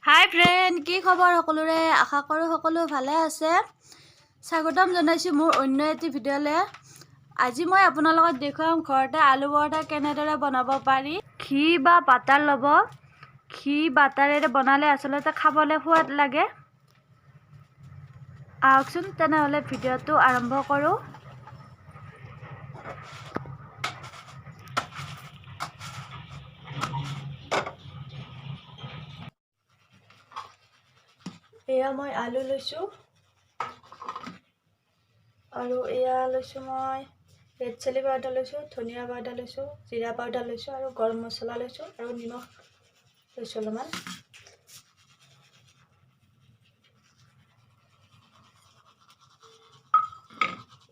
হাই friend, কি খবৰ সকলোৰে? আশা কৰোঁ সকলো ভালে আছে। স্বাগতম জনাইছোঁ মোৰ অন্য এটি ভিডিঅ'লৈ। আজি মই আপোনালোকক দেখুৱাম ঘৰতে আলু পৰঠা কেনেদৰে বনাব পাৰি। ঘি বা বাটাৰ ল'ব। ঘি বাটাৰেৰে বনালে আচলতে খাবলৈ সোৱাদ লাগে। আহকচোন তেনেহ'লে ভিডিঅ'টো আৰম্ভ কৰোঁ। এয়া মই আলু লৈছোঁ আৰু এয়া লৈছোঁ মই ৰেড চিলি পাউডাৰ লৈছোঁ, ধনিয়া পাউডাৰ লৈছোঁ, জিৰা পাউডাৰ লৈছোঁ আৰু গৰম মছলা লৈছোঁ আৰু নিমখ লৈছোঁ অলপমান।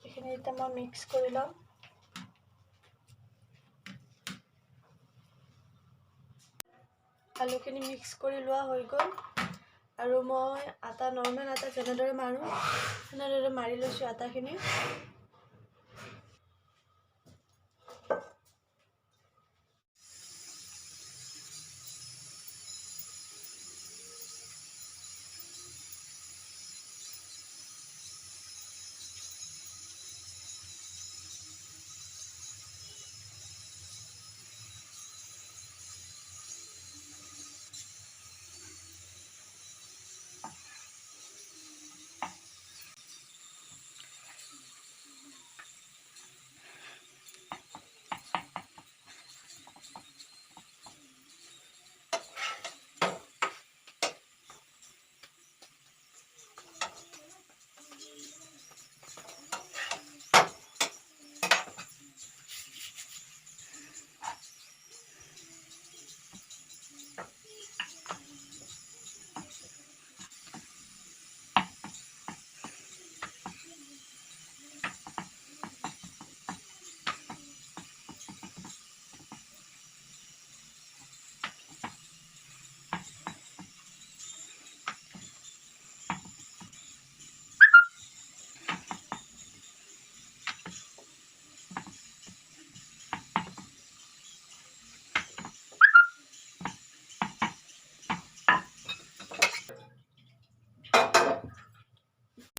এইখিনি এতিয়া মই মিক্স কৰি ল'ম। আলুখিনি মিক্স কৰি লোৱা হৈ গ'ল আৰু মই আটা নৰ্মেল আটা যেনেদৰে মাৰোঁ সেনেদৰে মাৰি লৈছোঁ আটাখিনি।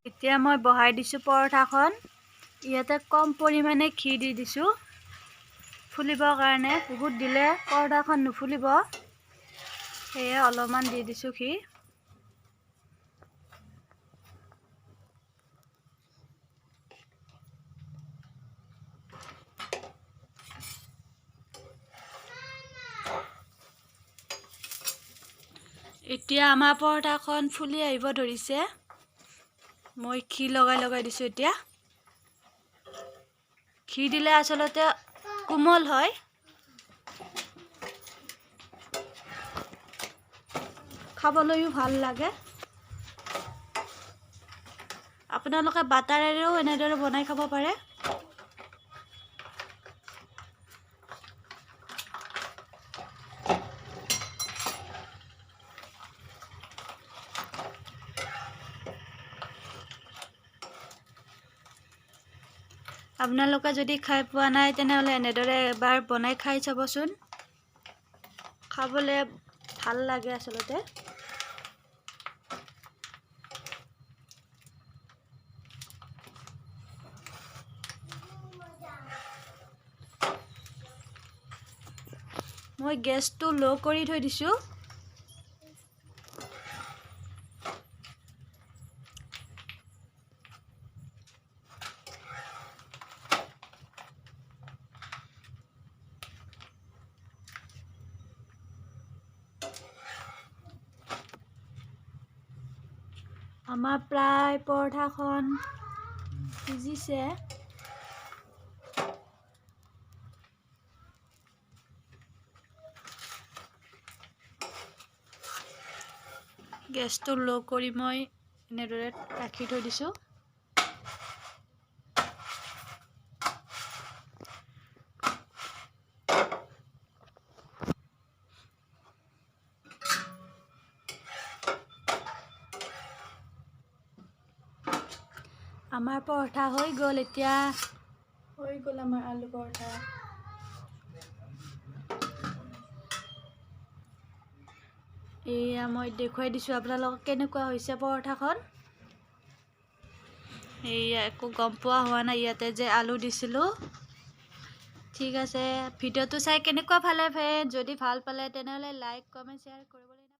এতিয়া মই বহাই দিছোঁ পৰঠাখন। ইয়াতে কম পৰিমাণে ঘি দি দিছোঁ ফুলিবৰ কাৰণে। বহুত দিলে পৰঠাখন নুফুলিব, সেয়ে অলপমান দি দিছোঁ ঘি। এতিয়া আমাৰ পৰঠাখন ফুলি আহিব ধৰিছে। মই ঘি লগাই দিছোঁ এতিয়া। ঘি দিলে আচলতে কোমল হয়। খাবলৈও ভাল লাগে। আপোনালোকে বাটাৰেৰেও এনেদৰে বনাই খাব পাৰে। আপোনালোকে যদি খাই পোৱা নাই তেনেহ'লে এনেদৰে এবাৰ বনাই খাই চাবচোন। খাবলৈ ভাল লাগে আচলতে। মই গেছটো ল' কৰি থৈ দিছোঁ। আমাৰ প্ৰায় পৰঠাখন সিজিছে। গেছটো ল' কৰি মই এনেদৰে ৰাখি থৈ দিছোঁ। আমাৰ পৰঠা হৈ গ'ল। এতিয়া হৈ গ'ল আমাৰ আলু পৰঠা। এয়া মই দেখুৱাই দিছোঁ আপোনালোকক কেনেকুৱা হৈছে পৰঠাখন। এয়া একো গম পোৱা হোৱা নাই ইয়াতে যে আলু দিছিলোঁ। ঠিক আছে, ভিডিঅ'টো চাই কেনেকুৱা পালে ফ্ৰেণ্ড? যদি ভাল পালে তেনেহ'লে লাইক কমেণ্ট শ্বেয়াৰ কৰিব।